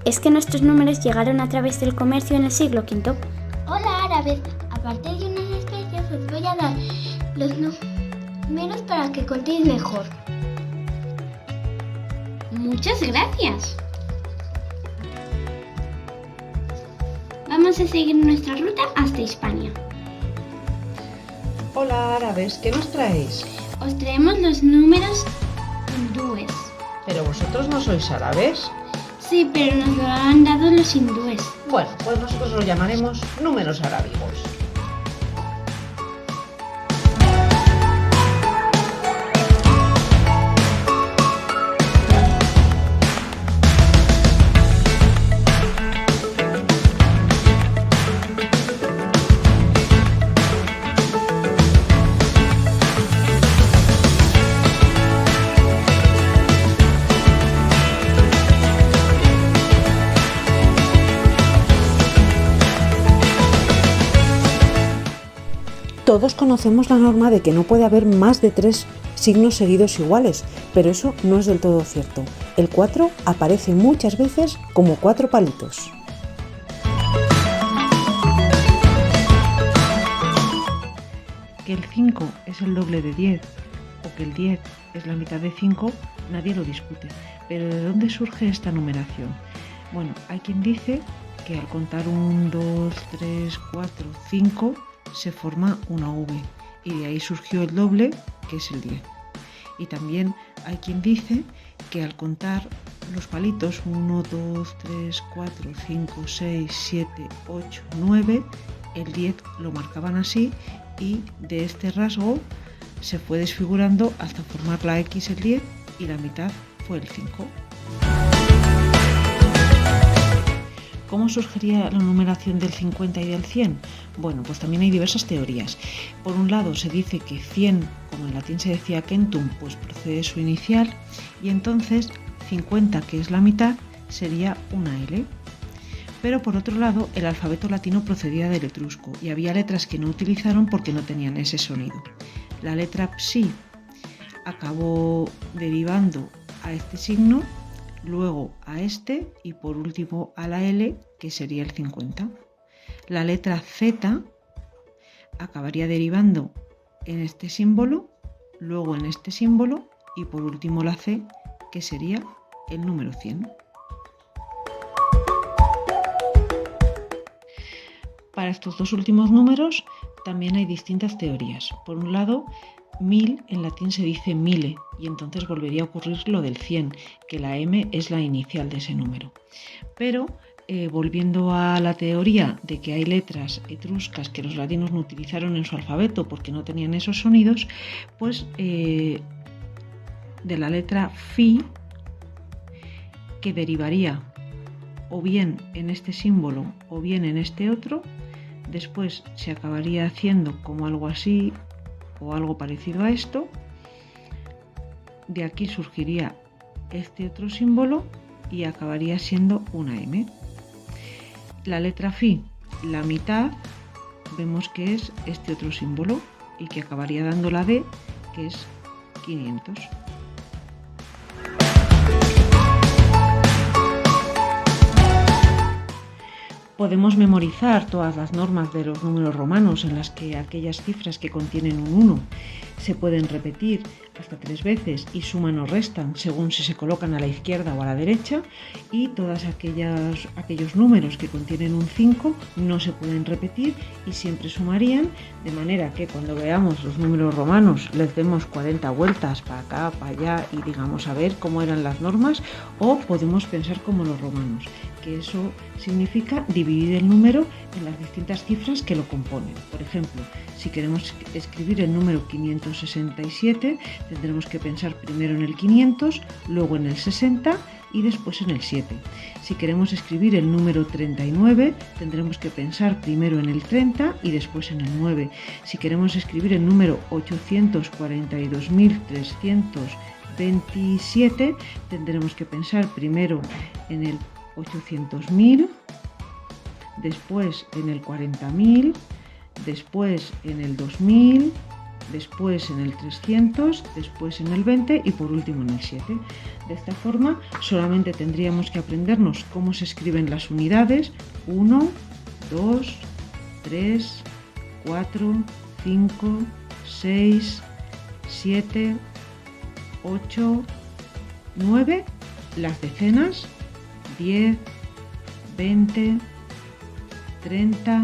¿Es que nuestros números llegaron a través del comercio en el siglo V? Hola, árabes. Aparte de unas especies, os voy a dar los números para que contéis mejor. Muchas gracias. Vamos a seguir nuestra ruta hasta Hispania. Hola, árabes, ¿qué nos traéis? Os traemos los números hindúes. ¿Pero vosotros no sois árabes? Sí, pero nos lo han dado los hindúes. Bueno, pues nosotros lo llamaremos números arábigos. Todos conocemos la norma de que no puede haber más de 3 signos seguidos iguales, pero eso no es del todo cierto. El 4 aparece muchas veces como 4 palitos. Que el 5 es el doble de 10 o que el 10 es la mitad de 5, nadie lo discute. Pero ¿de dónde surge esta numeración? Bueno, hay quien dice que al contar 1, 2, 3, 4, 5 se forma una V y de ahí surgió el doble, que es el 10. Y también hay quien dice que al contar los palitos 1, 2, 3, 4, 5, 6, 7, 8, 9, el 10 lo marcaban así y de este rasgo se fue desfigurando hasta formar la X el 10 y la mitad fue el 5. ¿Cómo surgiría la numeración del 50 y del 100? Bueno, pues también hay diversas teorías. Por un lado se dice que 100, como en latín se decía centum, pues procede de su inicial, y entonces 50, que es la mitad, sería una L. Pero por otro lado, el alfabeto latino procedía del etrusco y había letras que no utilizaron porque no tenían ese sonido. La letra psi acabó derivando a este signo, luego a este y por último a la L, que sería el 50. La letra Z acabaría derivando en este símbolo, luego en este símbolo y por último la C, que sería el número 100. Para estos dos últimos números también hay distintas teorías. Por un lado, 1000 en latín se dice mille y entonces volvería a ocurrir lo del 100, que la M es la inicial de ese número. Pero volviendo a la teoría de que hay letras etruscas que los latinos no utilizaron en su alfabeto porque no tenían esos sonidos, pues de la letra Fi, que derivaría o bien en este símbolo o bien en este otro, después se acabaría haciendo como algo así o algo parecido a esto. De aquí surgiría este otro símbolo y acabaría siendo una M. La letra Fi, la mitad, vemos que es este otro símbolo y que acabaría dando la D, que es 500. Podemos memorizar todas las normas de los números romanos en las que aquellas cifras que contienen un 1 se pueden repetir hasta 3 veces y suman o restan según si se colocan a la izquierda o a la derecha, y todos aquellos números que contienen un 5 no se pueden repetir y siempre sumarían, de manera que cuando veamos los números romanos les demos 40 vueltas para acá, para allá y digamos a ver cómo eran las normas, o podemos pensar como los romanos, que eso significa dividir el número en las distintas cifras que lo componen. Por ejemplo, si queremos escribir el número 567, tendremos que pensar primero en el 500, luego en el 60 y después en el 7. Si queremos escribir el número 39, tendremos que pensar primero en el 30 y después en el 9. Si queremos escribir el número 842.327, tendremos que pensar primero en el 800.000, después en el 40.000, después en el 2000 después en el 300, después en el 20 y por último en el 7. De esta forma solamente tendríamos que aprendernos cómo se escriben las unidades: 1, 2, 3, 4, 5, 6, 7, 8, 9, las decenas, 10, 20, 30,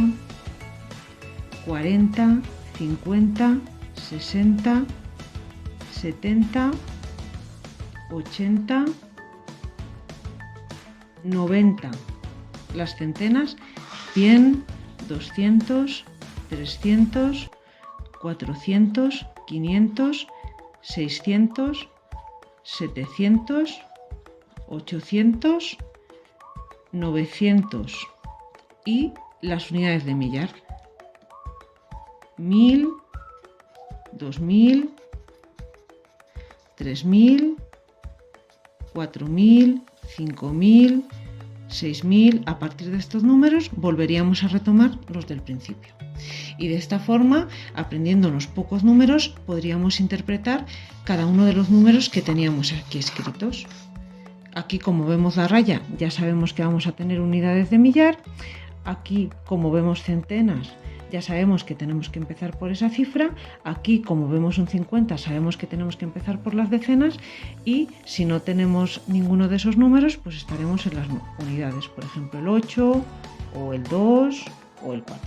40, 50, 60, 70, 80, 90, las centenas, 100, 200, 300, 400, 500, 600, 700, 800, 900 y las unidades de millar: 1000, 2000, 3000, 4000, 5000, 6000. A partir de estos números volveríamos a retomar los del principio. Y de esta forma, aprendiendo unos pocos números, podríamos interpretar cada uno de los números que teníamos aquí escritos. Aquí, como vemos la raya, ya sabemos que vamos a tener unidades de millar. Aquí, como vemos centenas, ya sabemos que tenemos que empezar por esa cifra. Aquí, como vemos un 50, sabemos que tenemos que empezar por las decenas. Y si no tenemos ninguno de esos números, pues estaremos en las unidades. Por ejemplo, el 8, o el 2, o el 4.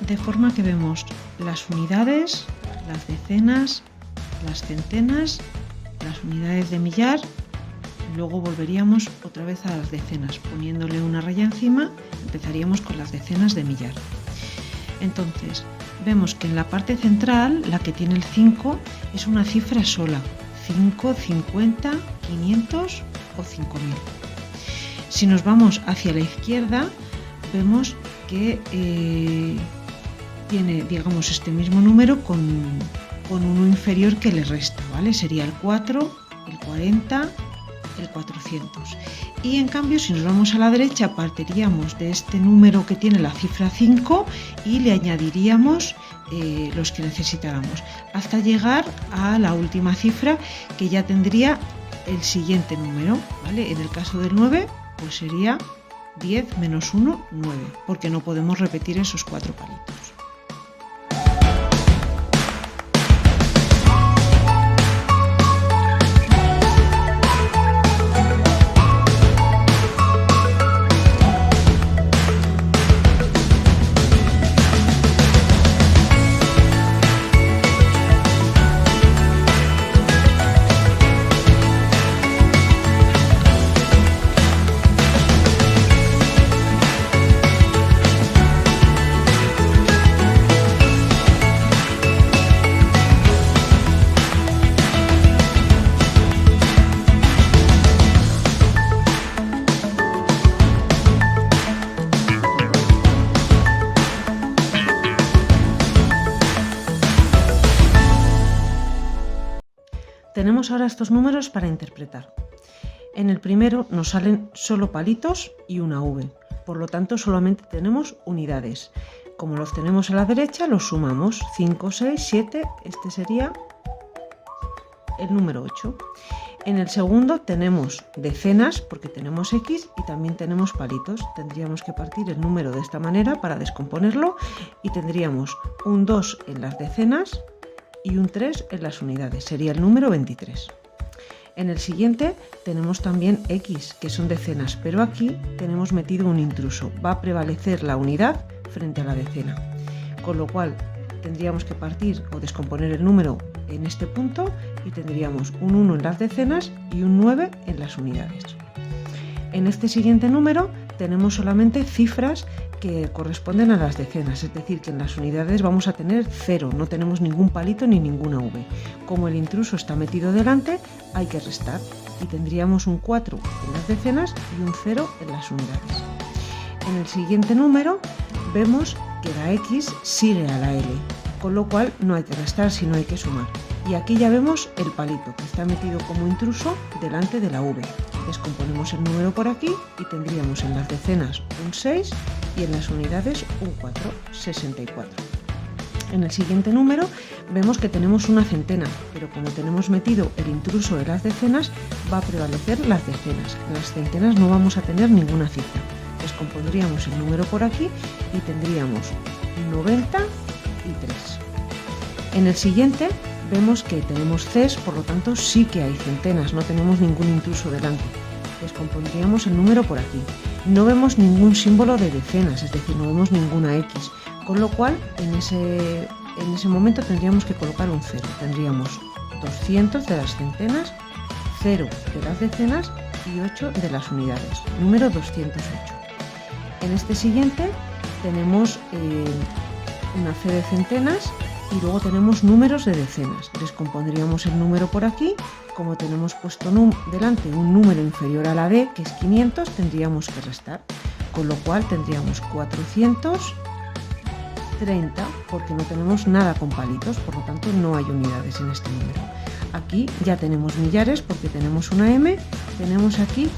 De forma que vemos las unidades, las decenas, las centenas, las unidades de millar. Luego volveríamos otra vez a las decenas, poniéndole una raya encima. Empezaríamos con las decenas de millar. Entonces, vemos que en la parte central, la que tiene el 5, es una cifra sola: 5, 50, 500 o 5000. Si nos vamos hacia la izquierda, vemos que tiene, digamos, este mismo número con uno inferior que le resta, ¿vale? Sería el 4, el 40, el 400. Y en cambio, si nos vamos a la derecha, partiríamos de este número que tiene la cifra 5 y le añadiríamos los que necesitáramos, hasta llegar a la última cifra, que ya tendría el siguiente número, ¿vale? En el caso del 9, pues sería 10 menos 1, 9, porque no podemos repetir esos 4 palitos. Tenemos ahora estos números para interpretar. En el primero nos salen solo palitos y una V, por lo tanto solamente tenemos unidades. Como los tenemos a la derecha, los sumamos: 5, 6, 7, este sería el número 8. En el segundo tenemos decenas, porque tenemos X, y también tenemos palitos. Tendríamos que partir el número de esta manera para descomponerlo, y tendríamos un 2 en las decenas y un 3 en las unidades, sería el número 23. En el siguiente tenemos también X, que son decenas, pero aquí tenemos metido un intruso. Va a prevalecer la unidad frente a la decena, con lo cual tendríamos que partir o descomponer el número en este punto, y tendríamos un 1 en las decenas y un 9 en las unidades. En este siguiente número tenemos solamente cifras que corresponden a las decenas, es decir, que en las unidades vamos a tener 0, no tenemos ningún palito ni ninguna V. Como el intruso está metido delante, hay que restar, y tendríamos un 4 en las decenas y un 0 en las unidades. En el siguiente número vemos que la X sigue a la L, con lo cual no hay que restar, sino hay que sumar. Y aquí ya vemos el palito, que está metido como intruso delante de la V. Descomponemos el número por aquí y tendríamos en las decenas un 6 y en las unidades un 4, 64. En el siguiente número vemos que tenemos una centena, pero como tenemos metido el intruso de las decenas, va a prevalecer las decenas. En las centenas no vamos a tener ninguna cifra. Descompondríamos el número por aquí y tendríamos 93. En el siguiente vemos que tenemos Cs, por lo tanto sí que hay centenas, no tenemos ningún intruso delante. Descompondríamos el número por aquí. No vemos ningún símbolo de decenas, es decir, no vemos ninguna X, con lo cual en ese momento tendríamos que colocar un 0. Tendríamos 200 de las centenas, 0 de las decenas y 8 de las unidades, número 208. En este siguiente tenemos una C de centenas y luego tenemos números de decenas. Descompondríamos el número por aquí. Como tenemos puesto delante un número inferior a la D, que es 500, tendríamos que restar, con lo cual tendríamos 430, porque no tenemos nada con palitos, por lo tanto no hay unidades en este número. Aquí ya tenemos millares porque tenemos una M, tenemos aquí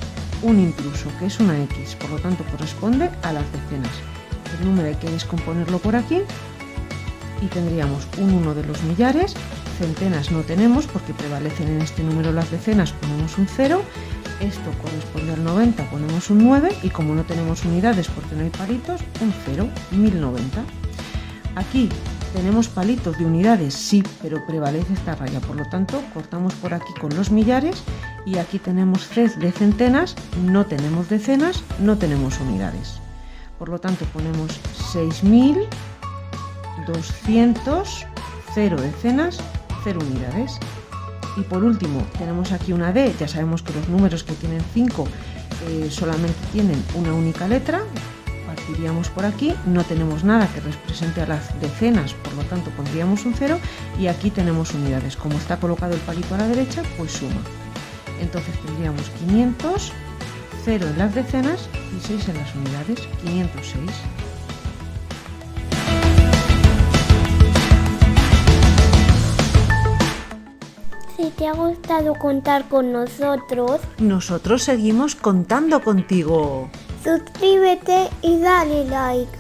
un intruso, que es una X, por lo tanto corresponde a las decenas. El número hay que descomponerlo por aquí y tendríamos un 1 de los millares. Centenas no tenemos porque prevalecen en este número las decenas, ponemos un 0. Esto corresponde al 90, ponemos un 9 y como no tenemos unidades porque no hay palitos, un 0, 1090. Aquí tenemos palitos de unidades, sí, pero prevalece esta raya, por lo tanto cortamos por aquí con los millares y aquí tenemos C de centenas, no tenemos decenas, no tenemos unidades. Por lo tanto ponemos 6200, 0 decenas, 0 unidades. Y por último tenemos aquí una D, ya sabemos que los números que tienen 5 solamente tienen una única letra, partiríamos por aquí, no tenemos nada que represente a las decenas, por lo tanto pondríamos un 0 y aquí tenemos unidades, como está colocado el palito a la derecha, pues suma. Entonces tendríamos 500, 0 en las decenas y 6 en las unidades, 506. Si te ha gustado contar con nosotros seguimos contando contigo. suscríbete y dale like.